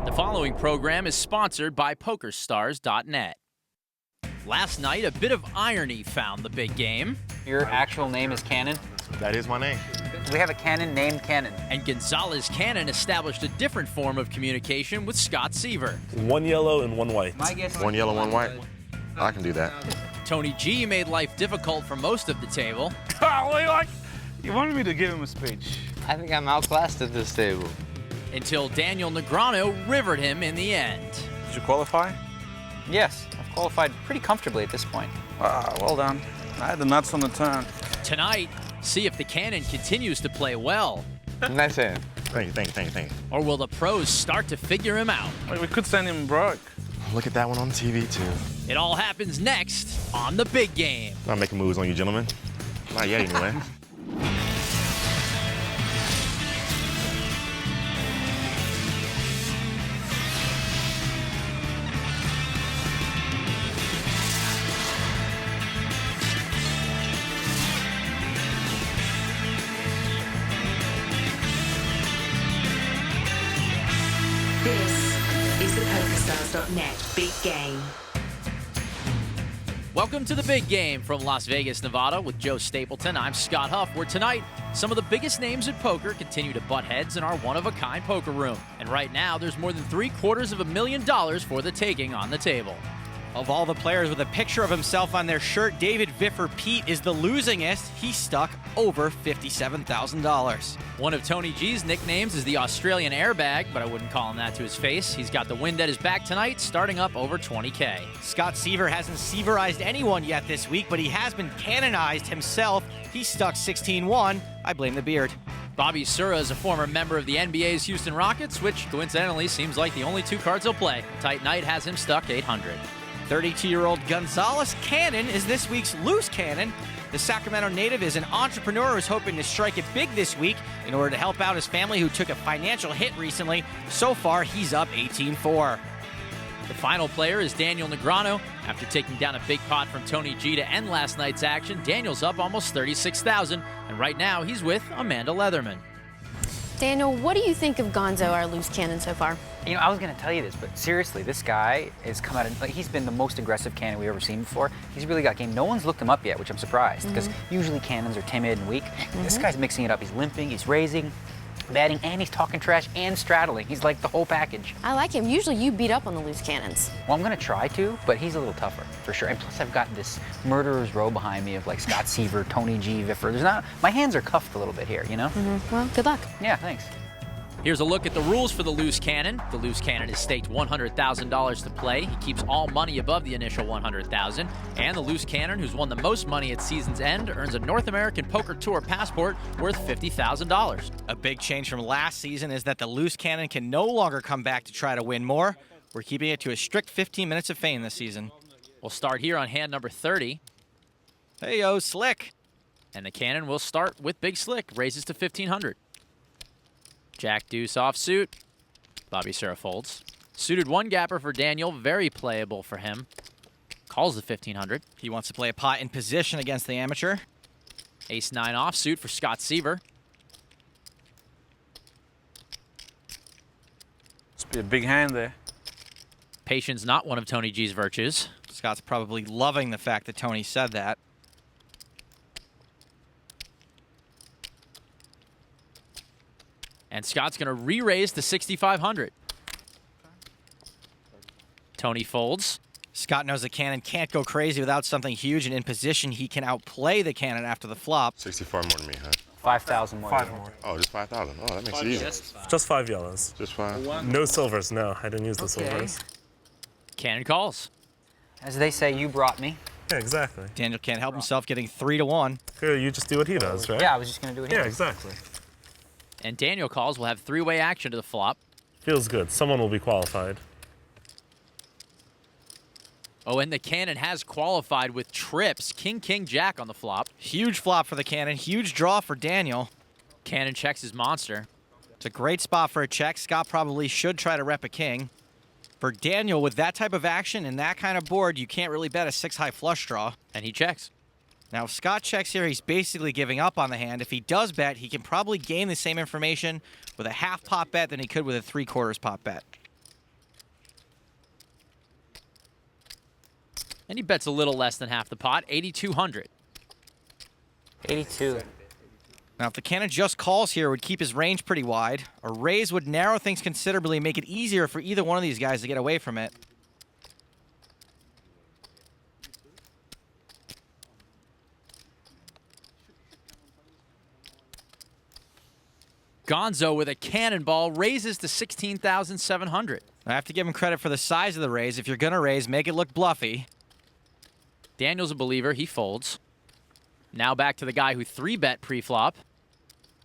The following program is sponsored by PokerStars.net. Last night, a bit of irony found the big game. Your actual name is Cannon? That is my name. We have a Cannon named Cannon. And Gonzalez Cannon established a different form of communication with Scott Seiver. One yellow and one white. My guess One yellow, one white. I can do that. Tony G made life difficult for most of the table. You wanted me to give him a speech. I think I'm outclassed at this table. Until Daniel Negreanu rivered him in the end. Did you qualify? Yes, I've qualified pretty comfortably at this point. Well done. I had the nuts on the turn. Tonight, see if the Cannon continues to play well. Nice hand. Thank you. Or will the pros start to figure him out? Wait, we could send him broke. Look at that one on TV, too. It all happens next on The Big Game. Not making moves on you, gentlemen. Not yet, anyway. This is the PokerStars.net Big Game. Welcome to The Big Game from Las Vegas, Nevada with Joe Stapleton. I'm Scott Huff, where tonight, some of the biggest names in poker continue to butt heads in our one-of-a-kind poker room. And right now, there's more than $750,000 for the taking on the table. Of all the players with a picture of himself on their shirt, David Viffer Pete is the losingest. He stuck over $57,000. One of Tony G's nicknames is the Australian airbag, but I wouldn't call him that to his face. He's got the wind at his back tonight, starting up over $20K. Scott Seiver hasn't Seiverized anyone yet this week, but he has been canonized himself. He stuck 16-1. I blame the beard. Bobby Sura is a former member of the NBA's Houston Rockets, which coincidentally seems like the only two cards he'll play. Tight night has him stuck 800. 32-year-old Gonzalez Cannon is this week's loose cannon. The Sacramento native is an entrepreneur who's hoping to strike it big this week in order to help out his family who took a financial hit recently. So far, he's up 18-4. The final player is Daniel Negreanu. After taking down a big pot from Tony G to end last night's action, Daniel's up almost $36,000, and right now he's with Amanda Leatherman. Daniel, what do you think of Gonzo, our loose cannon, so far? You know, I was going to tell you this, but seriously, this guy has come out of, like, he's been the most aggressive Cannon we've ever seen before. He's really got game. No one's looked him up yet, which I'm surprised, because usually Cannons are timid and weak. This guy's mixing it up. He's limping, he's raising, batting, and he's talking trash and straddling. He's like the whole package. I like him. Usually you beat up on the loose cannons. Well, I'm going to try to, but he's a little tougher, for sure. And plus, I've got this murderer's row behind me of, like, Scott Seiver, Tony G, Viffer. My hands are cuffed a little bit here, you know? Well, good luck. Yeah, thanks. Here's a look at the rules for the loose cannon. The loose cannon is staked $100,000 to play. He keeps all money above the initial $100,000. And the loose cannon, who's won the most money at season's end, earns a North American Poker Tour passport worth $50,000. A big change from last season is that the loose cannon can no longer come back to try to win more. We're keeping it to a strict 15 minutes of fame this season. We'll start here on hand number 30. Hey, yo, Slick. And the cannon will start with Big Slick, raises to 1,500. Jack deuce offsuit. Bobby Sura folds. Suited one gapper for Daniel, very playable for him. Calls the 1,500. He wants to play a pot in position against the amateur. Ace 9 offsuit for Scott Seiver. Must be a big hand there. Patience not one of Tony G's virtues. Scott's probably loving the fact that Tony said that. And Scott's going to re-raise to 6,500. Tony folds. Scott knows the cannon can't go crazy without something huge, and in position, he can outplay the cannon after the flop. 64 more than me, huh? 5,000 more. 5 more. Oh, just 5,000. Oh, that makes it easy. Just 5 yellows. Just 5. No silvers, no. I didn't use the silvers. Cannon calls. As they say, you brought me. Yeah, exactly. Daniel can't help himself getting 3-1. Here, you just do what he does, right? Yeah, I was just going to do it here. Yeah, exactly. And Daniel calls. We'll have three-way action to the flop. Feels good. Someone will be qualified. Oh, and the cannon has qualified with trips. King, King, Jack on the flop. Huge flop for the cannon. Huge draw for Daniel. Cannon checks his monster. It's a great spot for a check. Scott probably should try to rep a king. For Daniel, with that type of action and that kind of board, you can't really bet a 6-high flush draw. And he checks. Now, if Scott checks here, he's basically giving up on the hand. If he does bet, he can probably gain the same information with a half pot bet than he could with a 3/4 pot bet. And he bets a little less than half the pot, 8,200. 82. Now, if the cannon just calls here, it would keep his range pretty wide. A raise would narrow things considerably, make it easier for either one of these guys to get away from it. Gonzo with a cannonball raises to 16,700. I have to give him credit for the size of the raise. If you're going to raise, make it look bluffy. Daniel's a believer. He folds. Now back to the guy who 3-bet pre-flop.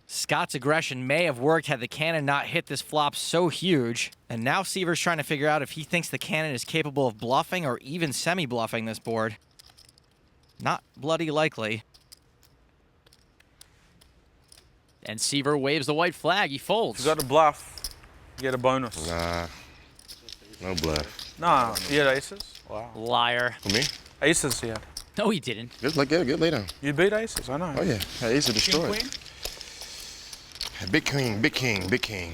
Scott's aggression may have worked had the cannon not hit this flop so huge. And now Seiver's trying to figure out if he thinks the cannon is capable of bluffing or even semi-bluffing this board. Not bloody likely. And Seiver waves the white flag. He folds. If you got a bluff, you get a bonus. Nah, no bluff. No, he had aces. Wow. Liar. For me? Aces he had. No, he didn't. Good laydown. You beat aces, I know. Oh yeah, ace are destroyed. Queen? Big king, big king, big king.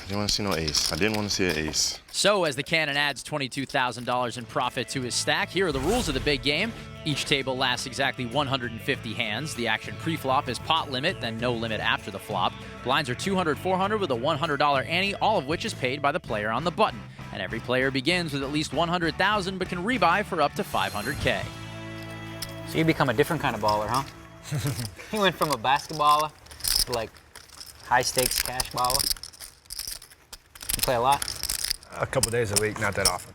Didn't want to see no ace. I didn't want to see an ace. So as the cannon adds $22,000 in profit to his stack, here are the rules of the big game. Each table lasts exactly 150 hands. The action pre-flop is pot limit, then no limit after the flop. Blinds are 200, 400 with a $100 ante, all of which is paid by the player on the button. And every player begins with at least 100,000 but can rebuy for up to 500K. So you become a different kind of baller, huh? You went from a basketballer to like high stakes cash baller. You play a lot? A couple days a week, not that often.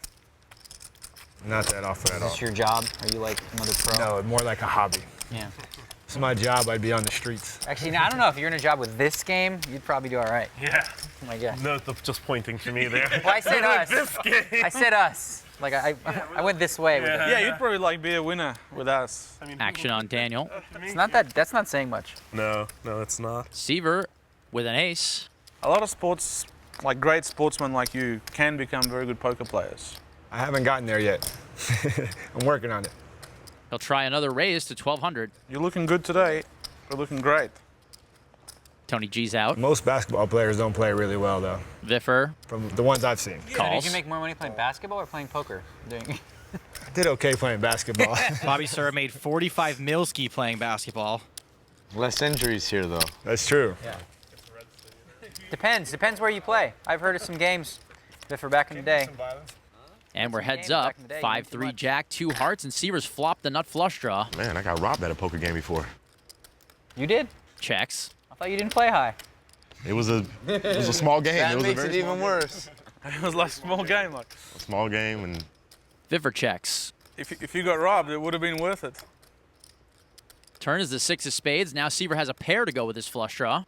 Not that often at all. Is this your job? Are you like another pro? No, more like a hobby. Yeah. If it's my job, I'd be on the streets. Actually, now, I don't know. If you're in a job with this game, you'd probably do all right. Yeah. Oh my God. No, just pointing to me there. Well, I said us. This game. I said us. Like I went this way with it. Yeah, you'd probably like be a winner with us. Action on Daniel. It's not that. That's not saying much. No, it's not. Seiver with an ace. A lot of sports, like great sportsmen like you, can become very good poker players. I haven't gotten there yet. I'm working on it. He'll try another raise to 1,200. You're looking good today. You're looking great. Tony G's out. Most basketball players don't play really well, though, Viffer from the ones I've seen. So calls. did you make more money playing basketball or playing poker? I did okay playing basketball. Bobby Sura made 45 milski playing basketball. Less injuries here, though. That's true. Yeah. Depends where you play. I've heard of some games that for back in the day. And we're heads games up. back in the day, you didn't do 5-3 much. jack, 2 hearts, and Seiver's flopped the nut flush draw. Man, I got robbed at a poker game before. You did? Checks. I thought you didn't play high. It was a small game. That it was makes a it very even worse. It was like a small game. Like, small game, and Viffer checks. if you got robbed, it would have been worth it. Turn is the 6 of spades. Now Seiver has a pair to go with his flush draw.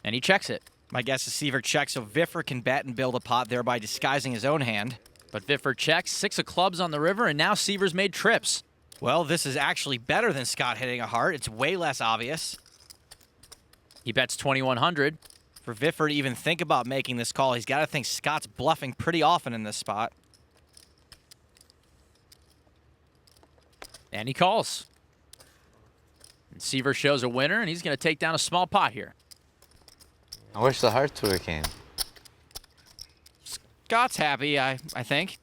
And he checks it. My guess is Seiver checks so Viffer can bet and build a pot, thereby disguising his own hand. But Viffer checks, 6 of clubs on the river, and now Seiver's made trips. Well, this is actually better than Scott hitting a heart. It's way less obvious. He bets 2,100. For Viffer to even think about making this call, he's got to think Scott's bluffing pretty often in this spot. And he calls. And Seiver shows a winner, and he's going to take down a small pot here. I wish the hearts would have came. Scott's happy, I think.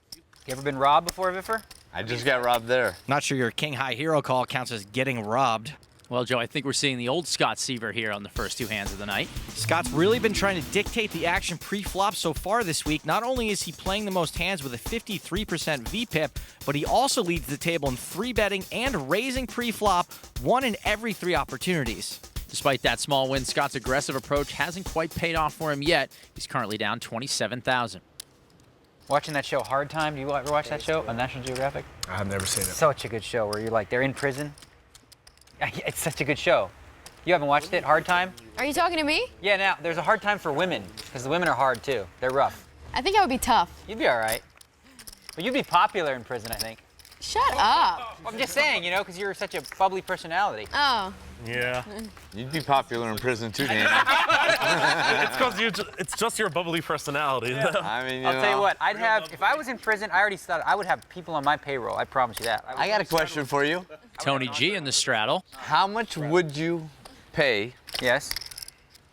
You ever been robbed before, Viffer? I just got robbed there. Not sure your king high hero call counts as getting robbed. Well, Joe, I think we're seeing the old Scott Seiver here on the first 2 hands of the night. Scott's really been trying to dictate the action pre-flop so far this week. Not only is he playing the most hands with a 53% VPIP, but he also leads the table in 3-betting and raising pre-flop 1 in every 3 opportunities. Despite that small win, Scott's aggressive approach hasn't quite paid off for him yet. He's currently down 27,000. Watching that show Hard Time, do you ever watch that show on National Geographic? I have never seen it. Such a good show where you're like, they're in prison. It's such a good show. You haven't watched it, Hard Time? Are you talking to me? Yeah, now, there's a hard time for women, because the women are hard too. They're rough. I think I would be tough. You'd be all right. But you'd be popular in prison, I think. Shut up. I'm just saying, you know, because you're such a bubbly personality. Oh. Yeah. You'd be popular in prison too, Daniel. It's because it's just your bubbly personality. I mean, I'll tell you what, I'd have, if I was in prison, I already thought I would have people on my payroll. I promise you that. I got a question for you. Tony G in the straddle. How much would you pay Yes.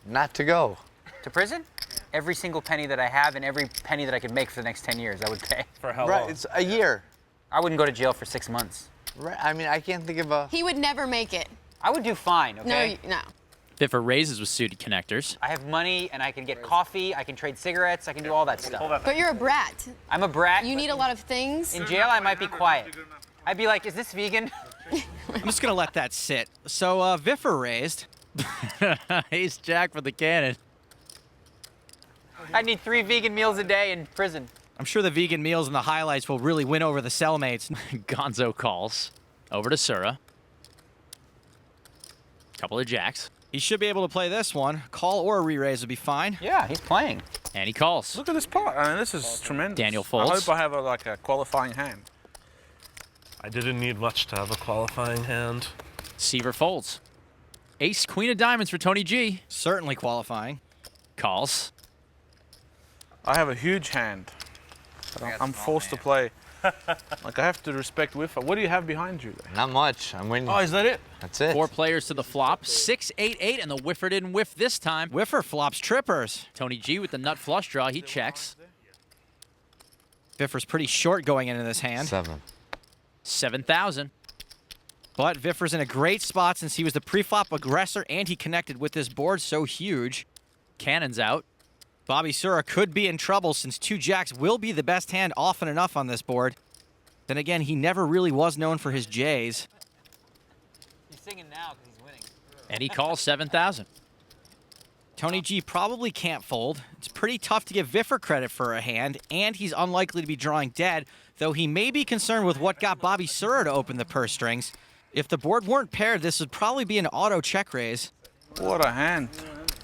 not to go? To prison? every single penny that I have and every penny that I could make for the next 10 years, I would pay. For how Right, long? it's a year. I wouldn't go to jail for 6 months. Right. I mean, I can't think of a. He would never make it. I would do fine, okay? No. Viffer raises with suited connectors. I have money and I can get coffee, I can trade cigarettes, I can do all that stuff. But you're a brat. I'm a brat. You need a lot of things. In jail, I might be quiet. I'd be like, is this vegan? I'm just going to let that sit. So, Viffer raised. Ace Jack for the cannon. I need 3 vegan meals a day in prison. I'm sure the vegan meals and the highlights will really win over the cellmates. Gonzo calls. Over to Sura. Couple of jacks. He should be able to play this one. Call or re-raise would be fine. Yeah, he's playing. And he calls. Look at this pot. I mean, this is tremendous. Daniel I folds. hope I have a qualifying hand. I didn't need much to have a qualifying hand. Seiver folds. Ace, queen of diamonds for Tony G. Certainly qualifying. Calls. I have a huge hand. But I'm forced to play. Like, I have to respect Viffer. What do you have behind you there? Not much. I'm waiting. Oh, is that it? That's it. 4 players to the flop. 6-8-8, and the Whiffer didn't whiff this time. Whiffer flops trippers. Tony G with the nut flush draw. He checks. Viffer's pretty short going into this hand. 7. 7,000. But Viffer's in a great spot since he was the pre-flop aggressor and he connected with this board so huge. Cannon's out. Bobby Sura could be in trouble since 2 jacks will be the best hand often enough on this board. Then again, he never really was known for his J's. He's singing now because he's winning. And he calls 7,000. Tony G probably can't fold. It's pretty tough to give Viffer credit for a hand, and he's unlikely to be drawing dead, though he may be concerned with what got Bobby Sura to open the purse strings. If the board weren't paired, this would probably be an auto check raise. What a hand.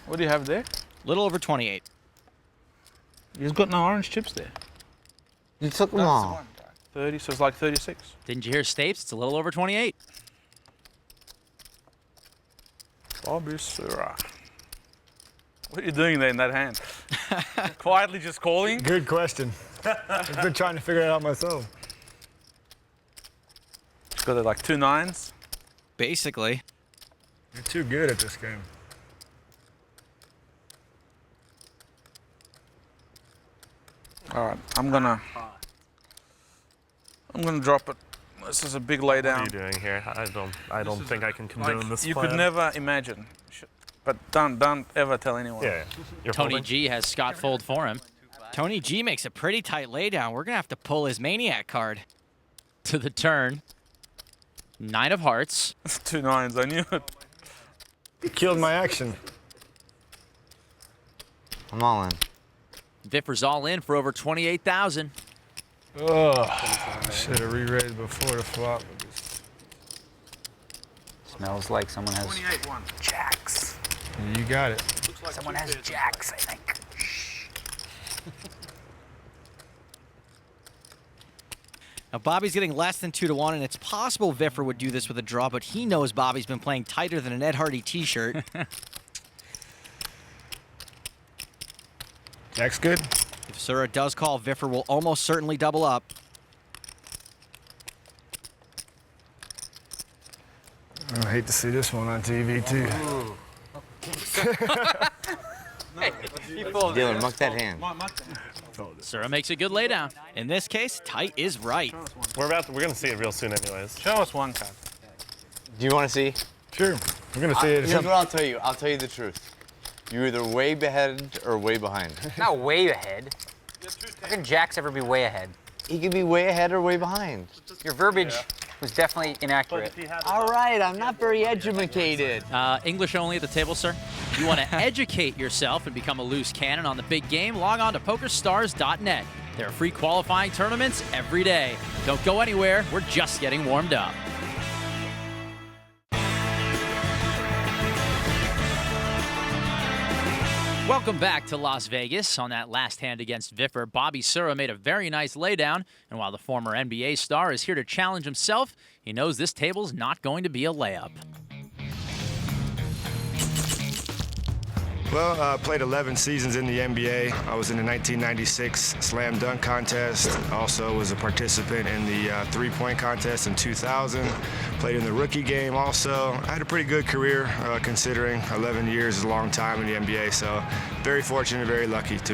What do you have there? Little over 28. He's got no orange chips there. You took them all. 30, so it's like 36. Didn't you hear Stapes? It's a little over 28. Bobby Sura. What are you doing there in that hand? Quietly just calling? Good question. I've been trying to figure it out myself. He's got like 2 9s. Basically. You're too good at this game. All right, I'm gonna drop it. This is a big laydown. What are you doing here? I don't think I can condone this You plan. could never imagine, but don't ever tell anyone. Yeah. You're Tony folding? G has Scott fold for him. Tony G makes a pretty tight laydown. We're going to have to pull his Maniac card. To the turn. 9 of hearts. 2 9s, I knew it. You killed my action. I'm all in. Viffer's all in for over 28,000. Oh, should have re-raised before the flop. Smells like someone has 28-1. jacks. You got it. Someone has jacks, I think. Now, Bobby's getting less than 2-1, and it's possible Viffer would do this with a draw, but he knows Bobby's been playing tighter than an Ed Hardy t-shirt. Jack's good. If Sura does call, Viffer will almost certainly double up. I hate to see this one on TV, too. Dealer, muck that hand. Sura makes a good laydown. In this case, tight is right. We're gonna see it real soon, anyways. Show us one card. Do you want to see? Sure. We're going to see it. Here's what I'll tell you. I'll tell you the truth. You're either way ahead or way behind. Not way ahead. How can jacks ever be way ahead? He could be way ahead or way behind. Your verbiage was definitely inaccurate. All right, I'm not very educated. English only at the table, sir. You want to educate yourself and become a loose cannon on the big game? Log on to PokerStars.net. There are free qualifying tournaments every day. Don't go anywhere. We're just getting warmed up. Welcome back to Las Vegas. On that last hand against Viffer, Bobby Sura made a very nice laydown, and while the former NBA star is here to challenge himself, he knows this table's not going to be a layup. Well, played 11 seasons in the NBA. I was in the 1996 Slam Dunk Contest. Also was a participant in the three-point contest in 2000. Played in the rookie game also. I had a pretty good career considering 11 years is a long time in the NBA. So very fortunate, very lucky to be